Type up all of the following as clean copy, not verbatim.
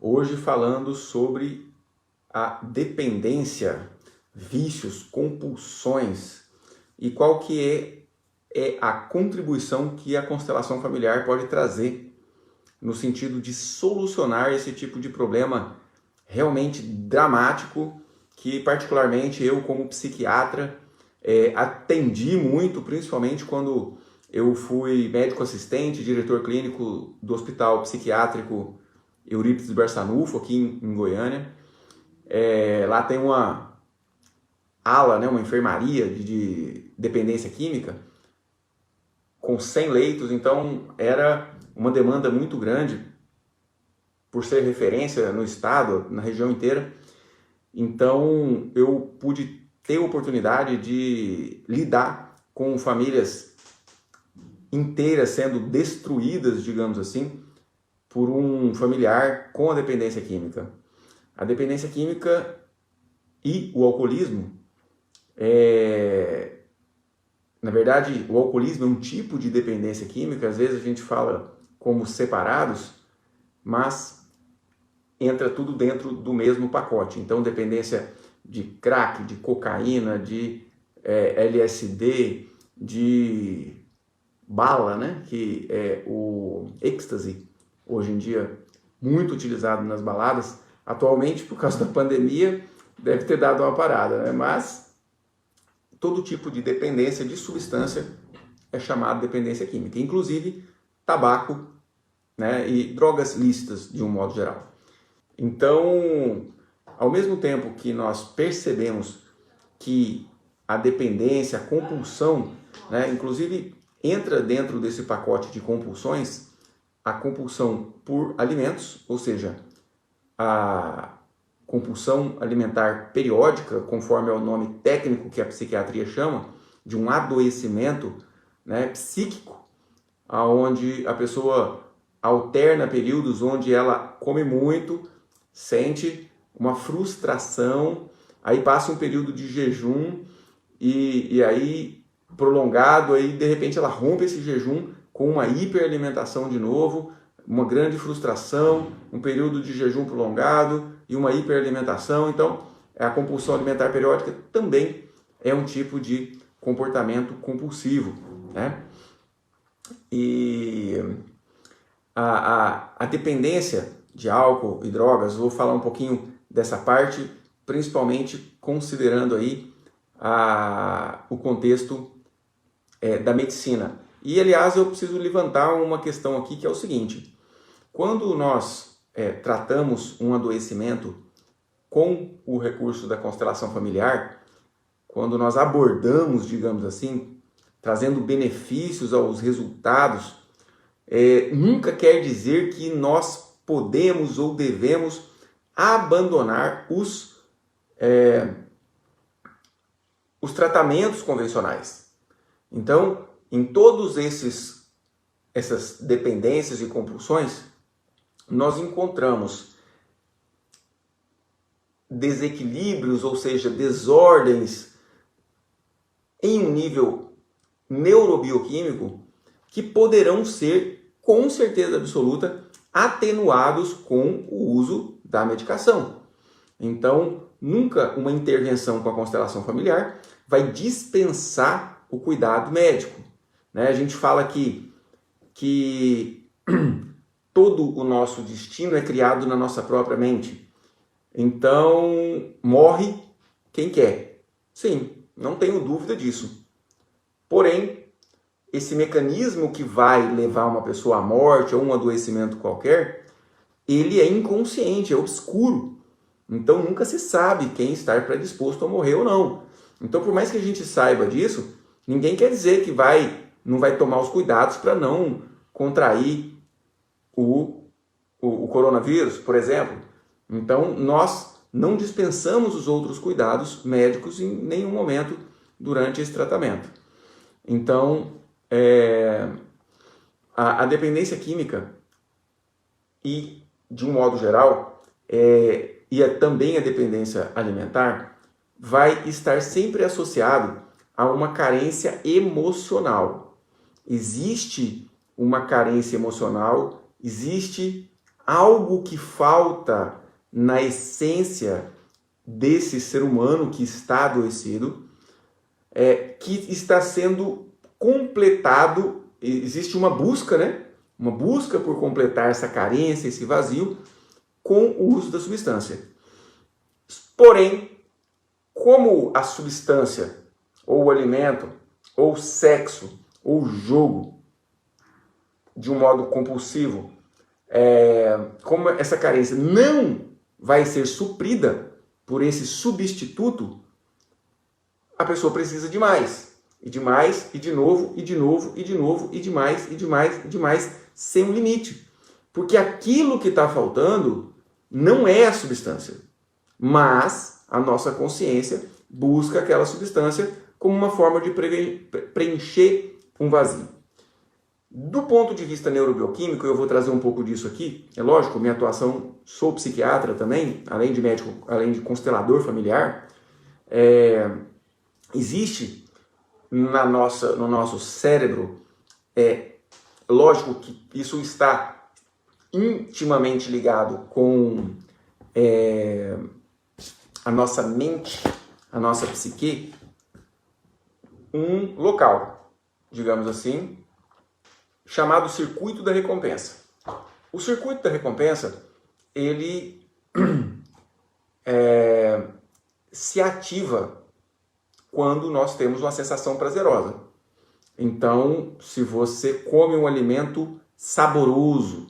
Hoje falando sobre a dependência, vícios, compulsões e qual que é a contribuição que a constelação familiar pode trazer no sentido de solucionar esse tipo de problema realmente dramático que particularmente eu como psiquiatra atendi muito, principalmente quando eu fui médico assistente, diretor clínico do Hospital Psiquiátrico Eurípides Barçanufo, aqui em Goiânia. Lá tem uma ala, né, uma enfermaria de dependência química com 100 leitos, então era uma demanda muito grande por ser referência no estado, na região inteira. Então eu pude ter a oportunidade de lidar com famílias inteiras sendo destruídas, digamos assim, por um familiar com a dependência química. A dependência química e o alcoolismo, na verdade, o alcoolismo é um tipo de dependência química, às vezes a gente fala como separados, mas entra tudo dentro do mesmo pacote. Então, dependência de crack, de cocaína, de LSD, de bala, né? Que é o êxtase, hoje em dia muito utilizado nas baladas. Atualmente, por causa da pandemia, deve ter dado uma parada, né? Mas todo tipo de dependência de substância é chamado de dependência química, inclusive tabaco, né? E drogas lícitas de um modo geral. Então, ao mesmo tempo que nós percebemos que a dependência, a compulsão, né, inclusive entra dentro desse pacote de compulsões, a compulsão por alimentos, ou seja, a compulsão alimentar periódica, conforme é o nome técnico que a psiquiatria chama, de um adoecimento, né, psíquico, onde a pessoa alterna períodos onde ela come muito, sente uma frustração, aí passa um período de jejum e aí prolongado, aí de repente ela rompe esse jejum com uma hiperalimentação de novo, uma grande frustração, um período de jejum prolongado e uma hiperalimentação. Então, a compulsão alimentar periódica também é um tipo de comportamento compulsivo, né? E a dependência de álcool e drogas, vou falar um pouquinho dessa parte, principalmente considerando aí o contexto da medicina. E, aliás, eu preciso levantar uma questão aqui, que é o seguinte: quando nós tratamos um adoecimento com o recurso da constelação familiar, quando nós abordamos, digamos assim, trazendo benefícios aos resultados, nunca quer dizer que nós podemos ou devemos abandonar os tratamentos convencionais. Então, em todos essas dependências e compulsões, nós encontramos desequilíbrios, ou seja, desordens em um nível neurobioquímico que poderão ser, com certeza absoluta, atenuados com o uso da medicação. Então, nunca uma intervenção com a constelação familiar vai dispensar o cuidado médico, né? A gente fala que todo o nosso destino é criado na nossa própria mente. Então, morre quem quer. Sim, não tenho dúvida disso. Porém, esse mecanismo que vai levar uma pessoa à morte ou um adoecimento qualquer, ele é inconsciente, é obscuro. Então, nunca se sabe quem está predisposto a morrer ou não. Então, por mais que a gente saiba disso, ninguém quer dizer que não vai tomar os cuidados para não contrair o coronavírus, por exemplo. Então, nós não dispensamos os outros cuidados médicos em nenhum momento durante esse tratamento. Então, a dependência química e, de um modo geral, e também a dependência alimentar, vai estar sempre associado a uma carência emocional. Existe uma carência emocional, existe algo que falta na essência desse ser humano que está adoecido, que está sendo completado. Existe uma busca, né? Uma busca por completar essa carência, esse vazio, com o uso da substância. Porém, como a substância, ou o alimento, ou o sexo, ou o jogo, de um modo compulsivo, como essa carência não vai ser suprida por esse substituto, a pessoa precisa de mais. E de mais, e de novo, e de novo, e de novo, e de mais, e de mais, e de mais, sem um limite. Porque aquilo que está faltando não é a substância, mas a nossa consciência busca aquela substância como uma forma de preencher um vazio. Do ponto de vista neurobioquímico, eu vou trazer um pouco disso aqui. É lógico, minha atuação, sou psiquiatra também, além de médico, além de constelador familiar. Existe no nosso cérebro, lógico que isso está intimamente ligado com a nossa mente, a nossa psique, um local, digamos assim, chamado circuito da recompensa. O circuito da recompensa, ele se ativa quando nós temos uma sensação prazerosa. Então, se você come um alimento saboroso,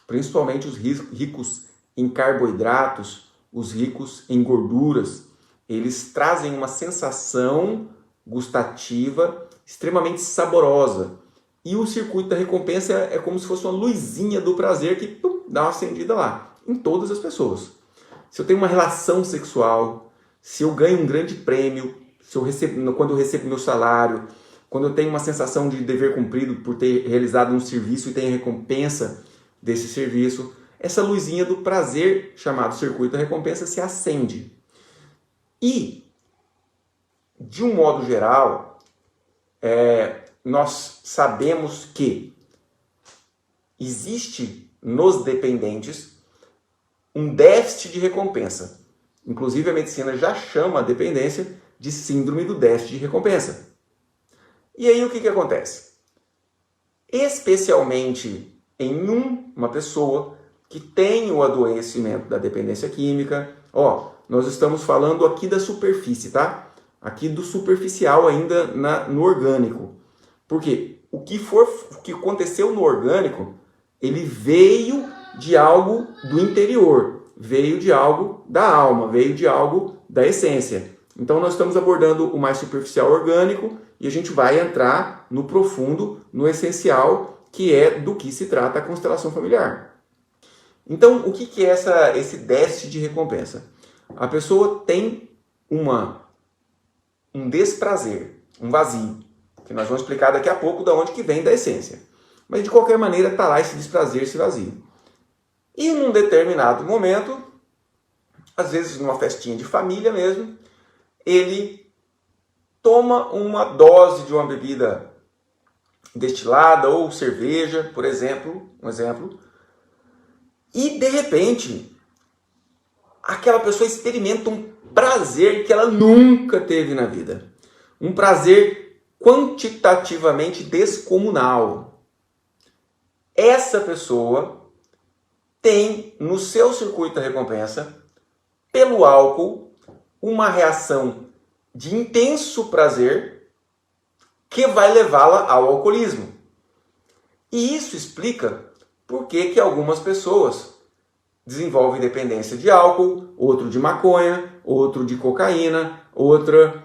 principalmente os ricos em carboidratos, os ricos em gorduras, eles trazem uma sensação gustativa extremamente saborosa. E o circuito da recompensa é como se fosse uma luzinha do prazer que dá uma acendida lá, em todas as pessoas. Se eu tenho uma relação sexual, se eu ganho um grande prêmio, quando eu recebo meu salário, quando eu tenho uma sensação de dever cumprido por ter realizado um serviço e tenho a recompensa desse serviço, essa luzinha do prazer, chamado circuito da recompensa, se acende. E, de um modo geral, nós sabemos que existe nos dependentes um déficit de recompensa. Inclusive, a medicina já chama a dependência de síndrome do déficit de recompensa. E aí, o que acontece? Especialmente em uma pessoa que tem o adoecimento da dependência química, nós estamos falando aqui da superfície, tá? Aqui do superficial ainda no orgânico. Porque o que aconteceu no orgânico, ele veio de algo do interior, veio de algo da alma, veio de algo da essência. Então nós estamos abordando o mais superficial orgânico e a gente vai entrar no profundo, no essencial, que é do que se trata a constelação familiar. Então, o que é esse déficit de recompensa? A pessoa tem um desprazer, um vazio, que nós vamos explicar daqui a pouco de onde que vem da essência. Mas de qualquer maneira está lá esse desprazer, esse vazio. E num determinado momento, às vezes numa festinha de família mesmo, ele toma uma dose de uma bebida destilada ou cerveja, por exemplo, e de repente aquela pessoa experimenta um prazer que ela nunca teve na vida. Um prazer quantitativamente descomunal. Essa pessoa tem no seu circuito da recompensa, pelo álcool, uma reação de intenso prazer que vai levá-la ao alcoolismo. E isso explica por que algumas pessoas desenvolvem dependência de álcool, outro de maconha, outro de cocaína, outra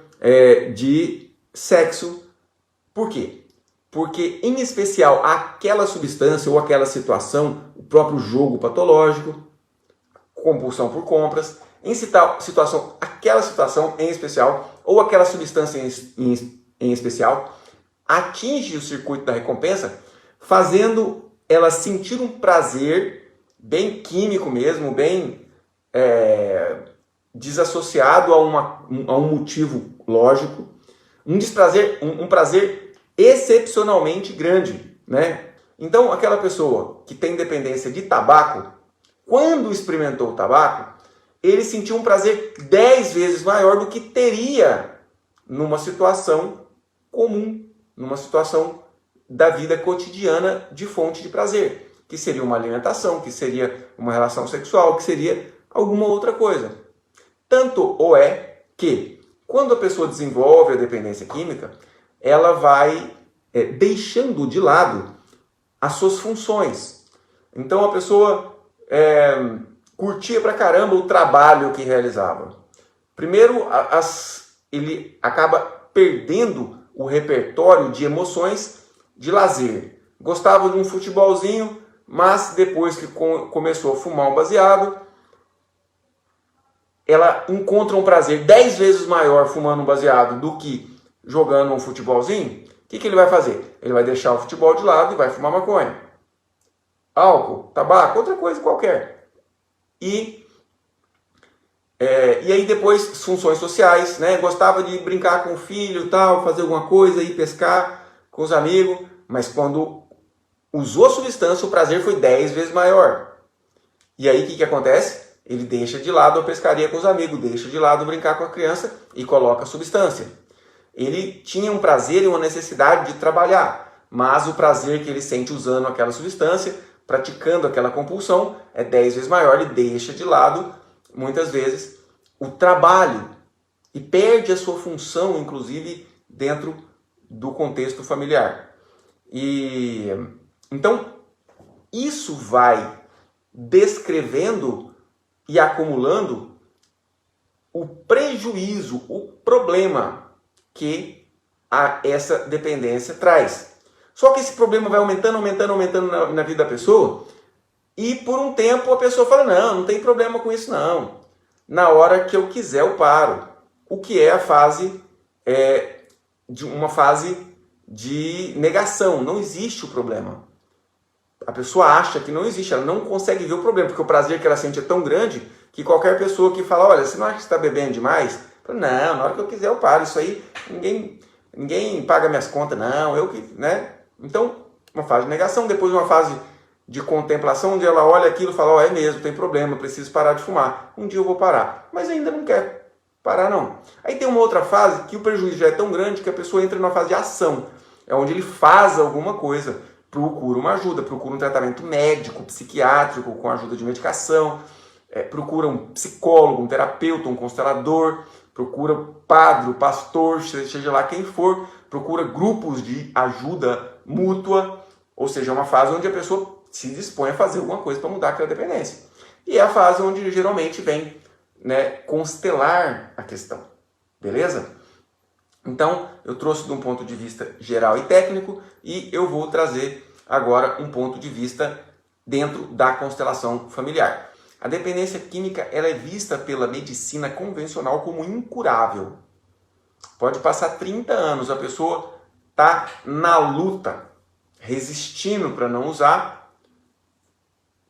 de sexo. Por quê? Porque, em especial, aquela substância ou aquela situação, o próprio jogo patológico, compulsão por compras, aquela situação em especial, ou aquela substância em especial, atinge o circuito da recompensa, fazendo ela sentir um prazer bem químico mesmo, bem desassociado a um motivo lógico, um prazer excepcionalmente grande, né? Então, aquela pessoa que tem dependência de tabaco, quando experimentou o tabaco, ele sentiu um prazer 10 vezes maior do que teria numa situação comum, numa situação da vida cotidiana de fonte de prazer, que seria uma alimentação, que seria uma relação sexual, que seria alguma outra coisa. Tanto ou é que, quando a pessoa desenvolve a dependência química, ela vai deixando de lado as suas funções. Então a pessoa curtia pra caramba o trabalho que realizava. Primeiro, ele acaba perdendo o repertório de emoções de lazer. Gostava de um futebolzinho, mas depois que começou a fumar um baseado, ela encontra um prazer 10 vezes maior fumando um baseado do que jogando um futebolzinho. O que ele vai fazer? Ele vai deixar o futebol de lado e vai fumar maconha. Álcool, tabaco, outra coisa qualquer. E aí depois, funções sociais, né? Gostava de brincar com o filho, tal, fazer alguma coisa, ir pescar com os amigos, mas quando usou a substância, o prazer foi 10 vezes maior. E aí o que acontece? Ele deixa de lado a pescaria com os amigos, deixa de lado brincar com a criança e coloca a substância. Ele tinha um prazer e uma necessidade de trabalhar, mas o prazer que ele sente usando aquela substância, praticando aquela compulsão, é 10 vezes maior. Ele deixa de lado, muitas vezes, o trabalho e perde a sua função, inclusive, dentro do contexto familiar. Então, isso vai descrevendo e acumulando o prejuízo, o problema que essa dependência traz. Só que esse problema vai aumentando na vida da pessoa, e por um tempo a pessoa fala, não tem problema com isso não. Na hora que eu quiser eu paro. O que é a fase uma fase de negação. Não existe o problema. A pessoa acha que não existe, ela não consegue ver o problema, porque o prazer que ela sente é tão grande que qualquer pessoa que fala, olha, você não acha que você está bebendo demais? Fala, não, na hora que eu quiser eu paro. Isso aí, ninguém paga minhas contas, não, eu que, né? Então, uma fase de negação, depois uma fase de contemplação, onde ela olha aquilo e fala, é mesmo, tem problema, eu preciso parar de fumar. Um dia eu vou parar, mas ainda não quer parar não. Aí tem uma outra fase que o prejuízo já é tão grande que a pessoa entra numa fase de ação, é onde ele faz alguma coisa, procura uma ajuda, procura um tratamento médico, psiquiátrico, com a ajuda de medicação, procura um psicólogo, um terapeuta, um constelador, procura padre, pastor, seja lá quem for, procura grupos de ajuda mútua, ou seja, é uma fase onde a pessoa se dispõe a fazer alguma coisa para mudar aquela dependência. E é a fase onde geralmente vem, constelar a questão, beleza? Então, eu trouxe de um ponto de vista geral e técnico, e eu vou trazer agora um ponto de vista dentro da constelação familiar. A dependência química ela é vista pela medicina convencional como incurável. Pode passar 30 anos, a pessoa está na luta, resistindo para não usar,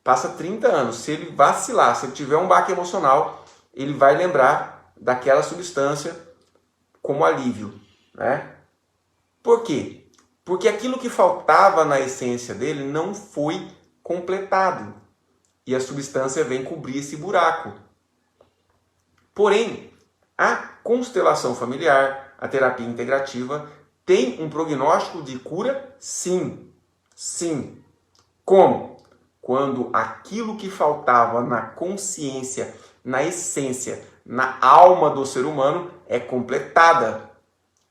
passa 30 anos. Se ele vacilar, se ele tiver um baque emocional, ele vai lembrar daquela substância como alívio, né? Por quê? Porque aquilo que faltava na essência dele não foi completado. E a substância vem cobrir esse buraco. Porém, a constelação familiar, a terapia integrativa, tem um prognóstico de cura? Sim. Sim. Como? Quando aquilo que faltava na consciência, na essência, na alma do ser humano é completada.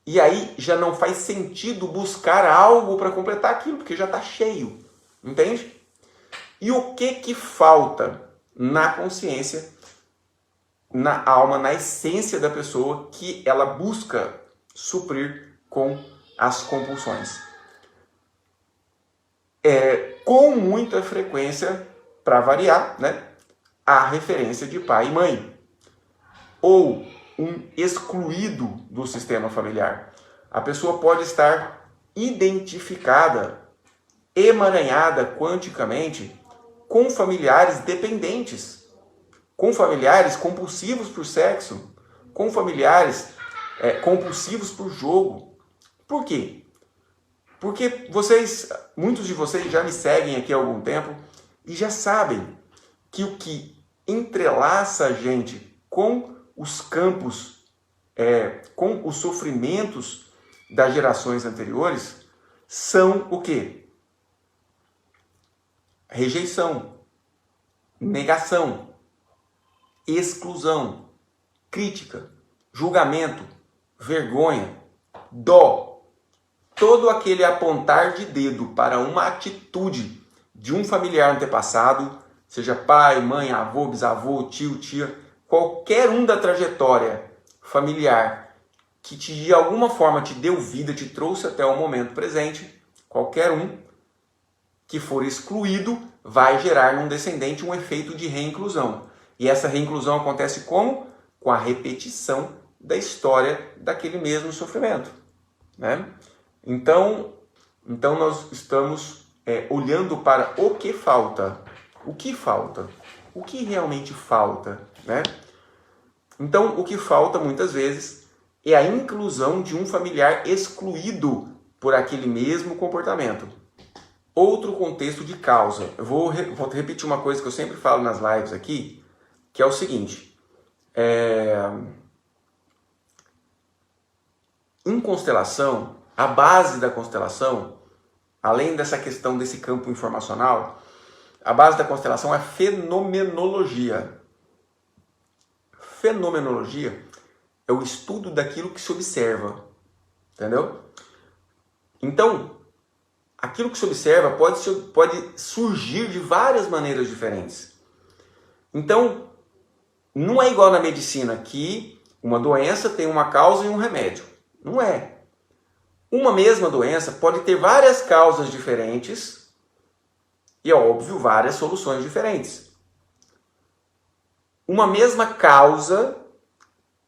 E aí já não faz sentido buscar algo para completar aquilo, porque já está cheio. Entende? E o que falta na consciência, na alma, na essência da pessoa que ela busca suprir com as compulsões? Com muita frequência, para variar, a referência de pai e mãe. Ou um excluído do sistema familiar. A pessoa pode estar identificada, emaranhada quanticamente com familiares dependentes, com familiares compulsivos por sexo, com familiares compulsivos por jogo. Por quê? Porque muitos de vocês já me seguem aqui há algum tempo e já sabem que o que entrelaça a gente com os campos, com os sofrimentos das gerações anteriores, são o quê? Rejeição, negação, exclusão, crítica, julgamento, vergonha, dó. Todo aquele apontar de dedo para uma atitude de um familiar antepassado, seja pai, mãe, avô, bisavô, tio, tia, qualquer um da trajetória familiar que de alguma forma te deu vida, te trouxe até o momento presente, qualquer um que for excluído vai gerar num descendente um efeito de reinclusão. E essa reinclusão acontece como? Com a repetição da história daquele mesmo sofrimento, né? Então nós estamos olhando para o que falta. O que falta? O que realmente falta, né? Então, o que falta muitas vezes é a inclusão de um familiar excluído por aquele mesmo comportamento. Outro contexto de causa. Eu vou repetir uma coisa que eu sempre falo nas lives aqui, que é o seguinte. Em constelação, a base da constelação, além dessa questão desse campo informacional, a base da constelação é fenomenologia. Fenomenologia é o estudo daquilo que se observa, entendeu? Então, aquilo que se observa pode surgir de várias maneiras diferentes. Então, não é igual na medicina que uma doença tem uma causa e um remédio. Não é. Uma mesma doença pode ter várias causas diferentes e, óbvio, várias soluções diferentes. Uma mesma causa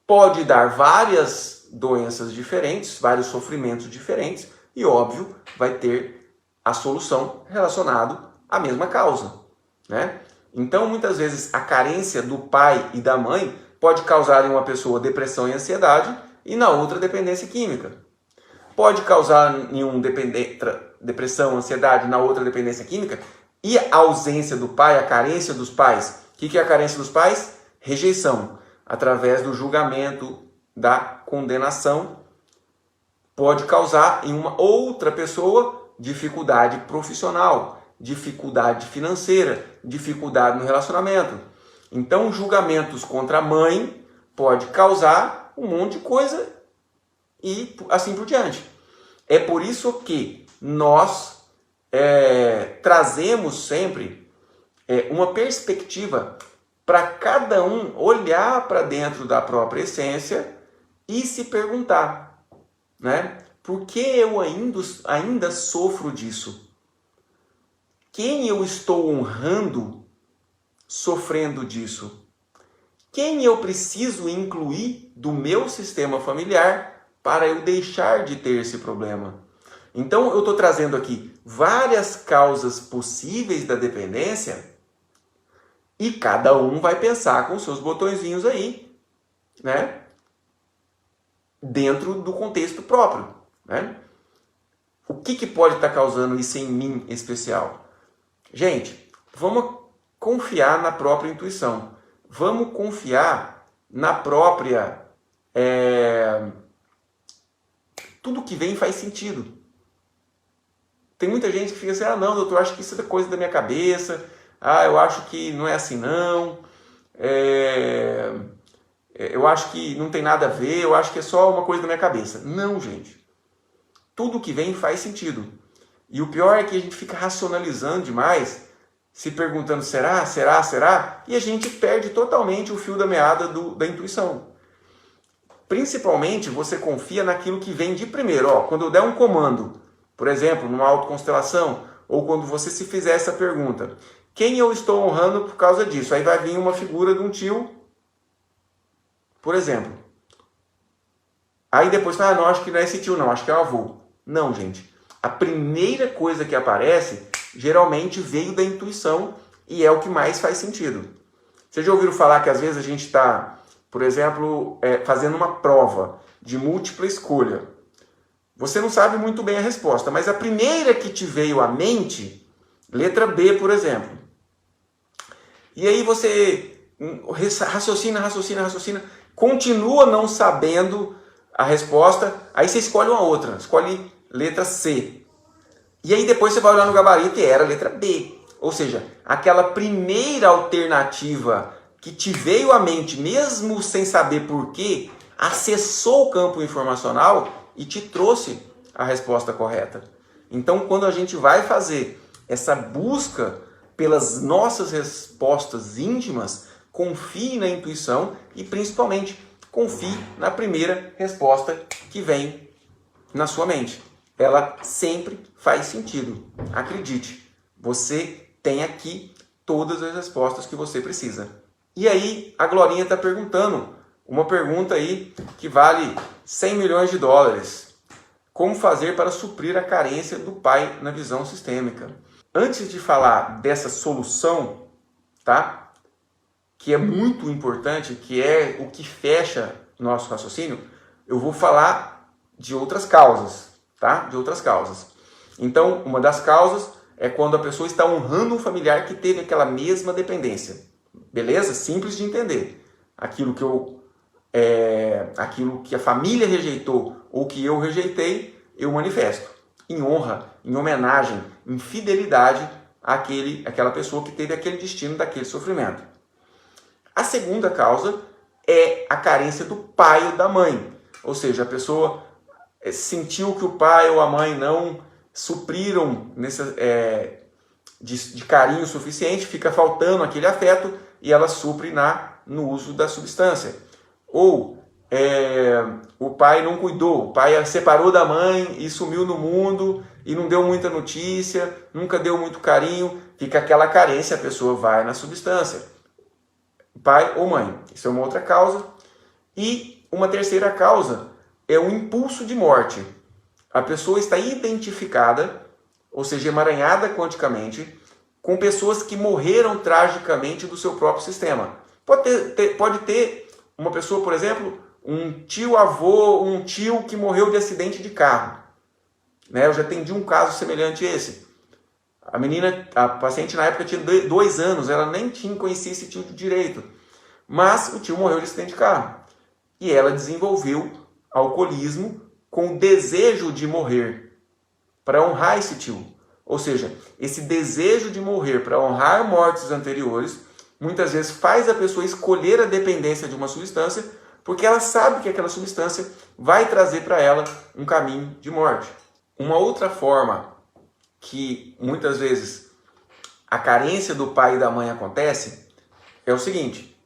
pode dar várias doenças diferentes, vários sofrimentos diferentes e, óbvio, vai ter a solução relacionada à mesma causa, né? Então, muitas vezes, a carência do pai e da mãe pode causar em uma pessoa depressão e ansiedade e na outra dependência química. Pode causar em um depressão, ansiedade, na outra dependência química e a ausência do pai, a carência dos pais. O que é a carência dos pais? Rejeição. Através do julgamento, da condenação, pode causar em uma outra pessoa dificuldade profissional, dificuldade financeira, dificuldade no relacionamento. Então, julgamentos contra a mãe pode causar um monte de coisa e assim por diante. É por isso que nós trazemos sempre uma perspectiva para cada um olhar para dentro da própria essência e se perguntar, né? Por que eu ainda sofro disso? Quem eu estou honrando sofrendo disso? Quem eu preciso incluir do meu sistema familiar para eu deixar de ter esse problema? Então eu estou trazendo aqui várias causas possíveis da dependência e cada um vai pensar com seus botõezinhos aí, né? Dentro do contexto próprio, né? O que pode estar causando isso em mim em especial? Gente, vamos confiar na própria intuição. Vamos confiar na própria... Tudo que vem faz sentido. Tem muita gente que fica assim, não, doutor, acho que isso é coisa da minha cabeça, eu acho que não é assim não, eu acho que não tem nada a ver, eu acho que é só uma coisa da minha cabeça. Não, gente. Tudo que vem faz sentido. E o pior é que a gente fica racionalizando demais, se perguntando será, será, será, e a gente perde totalmente o fio da meada da intuição. Principalmente você confia naquilo que vem de primeiro. Quando eu der um comando, por exemplo, numa autoconstelação, ou quando você se fizer essa pergunta, quem eu estou honrando por causa disso? Aí vai vir uma figura de um tio, por exemplo. Aí depois, não, acho que não é esse tio não, acho que é o avô. Não, gente. A primeira coisa que aparece, geralmente veio da intuição e é o que mais faz sentido. Vocês já ouviram falar que às vezes a gente está, por exemplo, fazendo uma prova de múltipla escolha. Você não sabe muito bem a resposta, mas a primeira que te veio à mente, letra B, por exemplo. E aí você raciocina, continua não sabendo a resposta, aí você escolhe uma outra, escolhe letra C. E aí depois você vai olhar no gabarito e era a letra B. Ou seja, aquela primeira alternativa que te veio à mente, mesmo sem saber porquê, acessou o campo informacional e te trouxe a resposta correta. Então, quando a gente vai fazer essa busca pelas nossas respostas íntimas, confie na intuição e, principalmente, confie na primeira resposta que vem na sua mente. Ela sempre faz sentido. Acredite, você tem aqui todas as respostas que você precisa. E aí, a Glorinha está perguntando uma pergunta aí que vale 100 milhões de dólares. Como fazer para suprir a carência do pai na visão sistêmica? Antes de falar dessa solução, tá? Que é muito importante, que é o que fecha nosso raciocínio, eu vou falar de outras causas, tá? De outras causas. Então, uma das causas é quando a pessoa está honrando um familiar que teve aquela mesma dependência. Beleza? Simples de entender. Aquilo que a família rejeitou ou que eu rejeitei, eu manifesto. Em honra, em homenagem, em fidelidade àquela pessoa que teve aquele destino daquele sofrimento. A segunda causa é a carência do pai ou da mãe. Ou seja, a pessoa sentiu que o pai ou a mãe não supriram de carinho suficiente, fica faltando aquele afeto e ela supre no uso da substância. Ou o pai não cuidou, o pai separou da mãe e sumiu no mundo e não deu muita notícia, nunca deu muito carinho, fica aquela carência, a pessoa vai na substância. Pai ou mãe, isso é uma outra causa. E uma terceira causa é o impulso de morte. A pessoa está identificada, ou seja, emaranhada quanticamente, com pessoas que morreram tragicamente do seu próprio sistema. Pode ter uma pessoa, por exemplo, um tio-avô, um tio que morreu de acidente de carro. Eu já atendi um caso semelhante a esse. A paciente na época tinha 2 anos, ela nem conhecia esse tio direito. Mas o tio morreu de acidente de carro. E ela desenvolveu alcoolismo com o desejo de morrer para honrar esse tio. Ou seja, esse desejo de morrer para honrar mortes anteriores, muitas vezes faz a pessoa escolher a dependência de uma substância, porque ela sabe que aquela substância vai trazer para ela um caminho de morte. Uma outra forma que muitas vezes a carência do pai e da mãe acontece é o seguinte: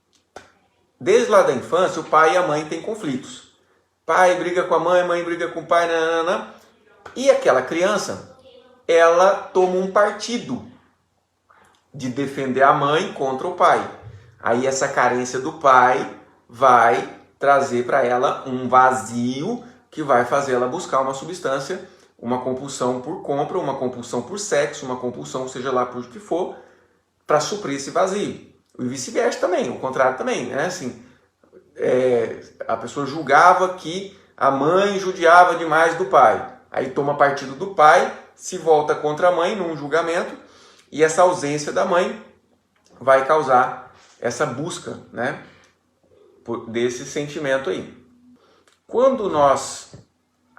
desde lá da infância, o pai e a mãe têm conflitos. Pai briga com a mãe briga com o pai, nanana, e aquela criança, ela toma um partido de defender a mãe contra o pai. Aí essa carência do pai vai trazer para ela um vazio que vai fazer ela buscar uma substância, uma compulsão por compra, uma compulsão por sexo, uma compulsão, seja lá por que for, para suprir esse vazio. E vice-versa também, o contrário também, né? Assim, a pessoa julgava que a mãe judiava demais do pai. Aí toma partido do pai, se volta contra a mãe num julgamento, e essa ausência da mãe vai causar essa busca, né, desse sentimento aí. Quando nós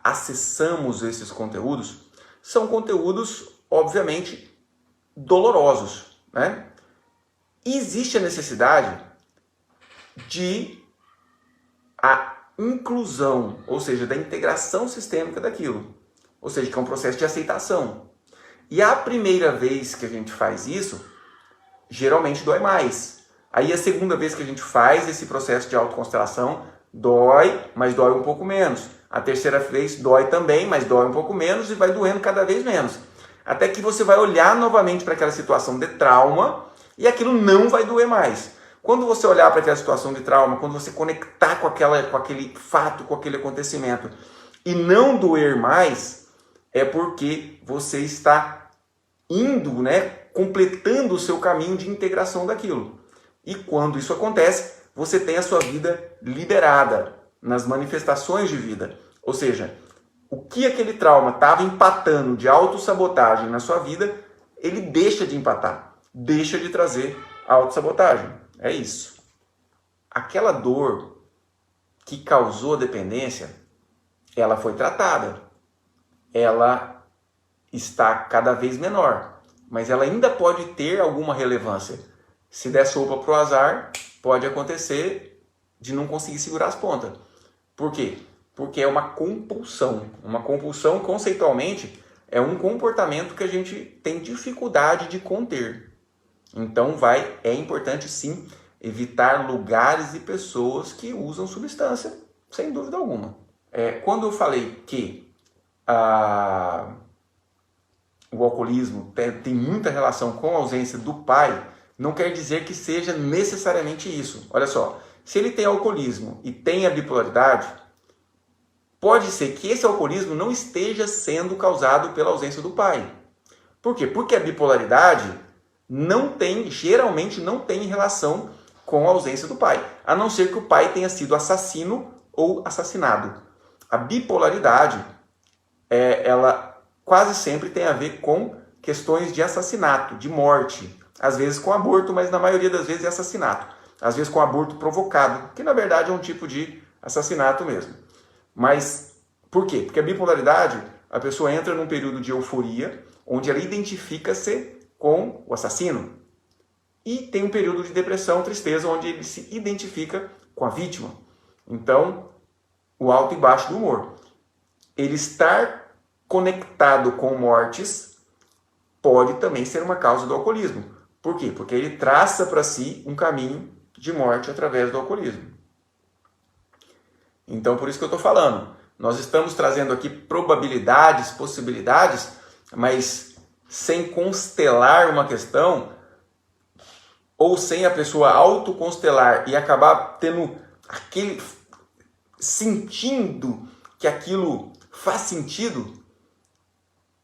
acessamos esses conteúdos, são conteúdos, obviamente, dolorosos, né? E existe a necessidade de a inclusão, ou seja, da integração sistêmica daquilo. Ou seja, que é um processo de aceitação. E a primeira vez que a gente faz isso, geralmente dói mais. Aí a segunda vez que a gente faz esse processo de autoconstelação, dói, mas dói um pouco menos. A terceira vez dói também, mas dói um pouco menos e vai doendo cada vez menos. Até que você vai olhar novamente para aquela situação de trauma e aquilo não vai doer mais. Quando você olhar para aquela situação de trauma, quando você conectar com aquele fato, com aquele acontecimento e não doer mais, é porque você está indo, né, completando o seu caminho de integração daquilo. E quando isso acontece, você tem a sua vida liberada nas manifestações de vida. Ou seja, o que aquele trauma estava empatando de autossabotagem na sua vida, ele deixa de empatar, deixa de trazer Autossabotagem, é isso. Aquela dor que causou a dependência, ela foi tratada. Ela está cada vez menor, mas ela ainda pode ter alguma relevância. Se der sopa pro azar, pode acontecer de não conseguir segurar as pontas. Por quê? Porque é uma compulsão. Uma compulsão, conceitualmente, é um comportamento que a gente tem dificuldade de conter. Então é importante sim evitar lugares e pessoas que usam substância, sem dúvida alguma. Quando eu falei que o alcoolismo tem muita relação com a ausência do pai, não quer dizer que seja necessariamente isso. Olha só, se ele tem alcoolismo e tem a bipolaridade, pode ser que esse alcoolismo não esteja sendo causado pela ausência do pai. Por quê? Porque a bipolaridade geralmente não tem relação com a ausência do pai, a não ser que o pai tenha sido assassino ou assassinado. A bipolaridade, ela quase sempre tem a ver com questões de assassinato, de morte, às vezes com aborto, mas na maioria das vezes é assassinato, às vezes com aborto provocado, que na verdade é um tipo de assassinato mesmo. Mas por quê? Porque a bipolaridade, a pessoa entra num período de euforia, onde ela identifica-se com o assassino. E tem um período de depressão, tristeza, onde ele se identifica com a vítima. Então, o alto e baixo do humor. Ele estar conectado com mortes pode também ser uma causa do alcoolismo. Por quê? Porque ele traça para si um caminho de morte através do alcoolismo. Então, por isso que eu estou falando. Nós estamos trazendo aqui probabilidades, possibilidades, mas sem constelar uma questão, ou sem a pessoa autoconstelar e acabar sentindo que aquilo faz sentido,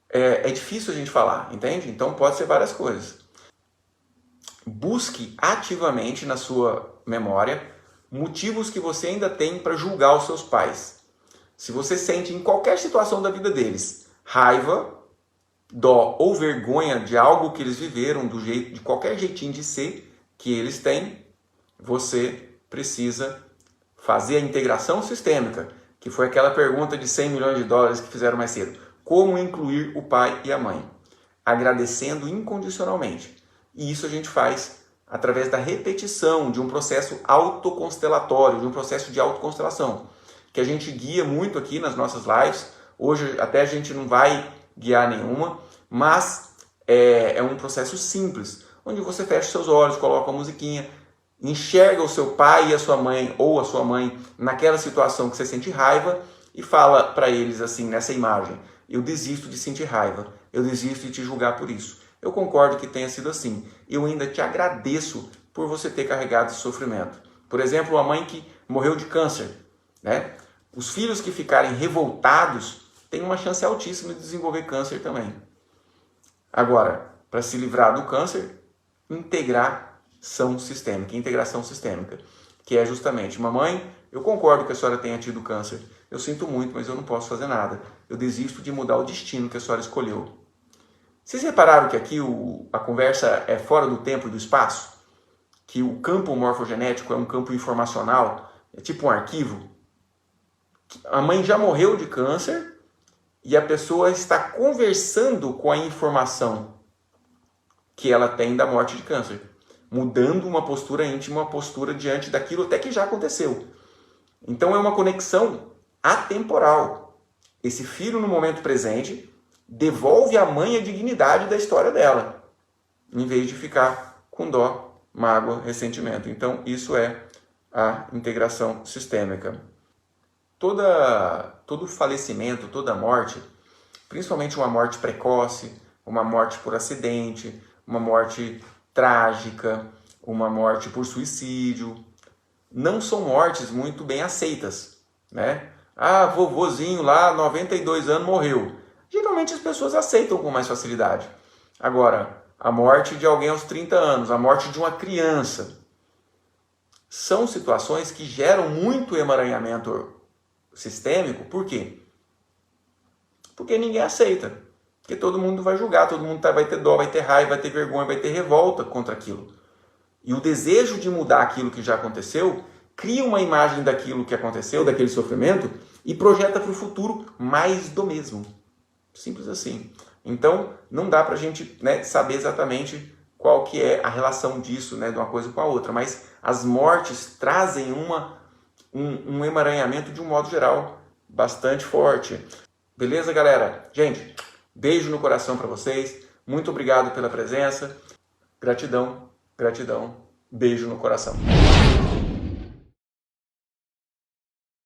é difícil a gente falar, entende? Então pode ser várias coisas. Busque ativamente na sua memória motivos que você ainda tem para julgar os seus pais. Se você sente em qualquer situação da vida deles raiva, dó ou vergonha de algo que eles viveram, de qualquer jeitinho de ser que eles têm, você precisa fazer a integração sistêmica, que foi aquela pergunta de 100 milhões de dólares que fizeram mais cedo. Como incluir o pai e a mãe? Agradecendo incondicionalmente. E isso a gente faz através da repetição de um processo autoconstelatório, de um processo de autoconstelação, que a gente guia muito aqui nas nossas lives. Hoje até a gente não vai guiar nenhuma, mas é um processo simples, onde você fecha seus olhos, coloca a musiquinha, enxerga o seu pai e a sua mãe, ou a sua mãe, naquela situação que você sente raiva, e fala para eles assim, nessa imagem: eu desisto de sentir raiva, eu desisto de te julgar por isso. Eu concordo que tenha sido assim. Eu ainda te agradeço por você ter carregado esse sofrimento. Por exemplo, uma mãe que morreu de câncer, né? Os filhos que ficarem revoltados têm uma chance altíssima de desenvolver câncer também. Agora, para se livrar do câncer, integração sistêmica, que é justamente: mamãe, eu concordo que a senhora tenha tido câncer, eu sinto muito, mas eu não posso fazer nada, eu desisto de mudar o destino que a senhora escolheu. Vocês repararam que aqui a conversa é fora do tempo e do espaço? Que o campo morfogenético é um campo informacional, é tipo um arquivo? A mãe já morreu de câncer e a pessoa está conversando com a informação que ela tem da morte de câncer, mudando uma postura íntima, uma postura diante daquilo até que já aconteceu. Então é uma conexão atemporal. Esse filho, no momento presente, devolve à mãe a dignidade da história dela, em vez de ficar com dó, mágoa, ressentimento. Então isso é a integração sistêmica. Todo falecimento, toda morte, principalmente uma morte precoce, uma morte por acidente, uma morte trágica, uma morte por suicídio, não são mortes muito bem aceitas, né? Ah, vovozinho lá, 92 anos, morreu. Geralmente as pessoas aceitam com mais facilidade. Agora, a morte de alguém aos 30 anos, a morte de uma criança, são situações que geram muito emaranhamento sistêmico. Por quê? Porque ninguém aceita. Porque todo mundo vai julgar, todo mundo vai ter dó, vai ter raiva, vai ter vergonha, vai ter revolta contra aquilo. E o desejo de mudar aquilo que já aconteceu cria uma imagem daquilo que aconteceu, daquele sofrimento, e projeta para o futuro mais do mesmo. Simples assim. Então, não dá para a gente, né, saber exatamente qual que é a relação disso, né, de uma coisa com a outra, mas as mortes trazem um emaranhamento de um modo geral bastante forte. Beleza, galera? Gente, beijo no coração para vocês. Muito obrigado pela presença. Gratidão, gratidão. Beijo no coração.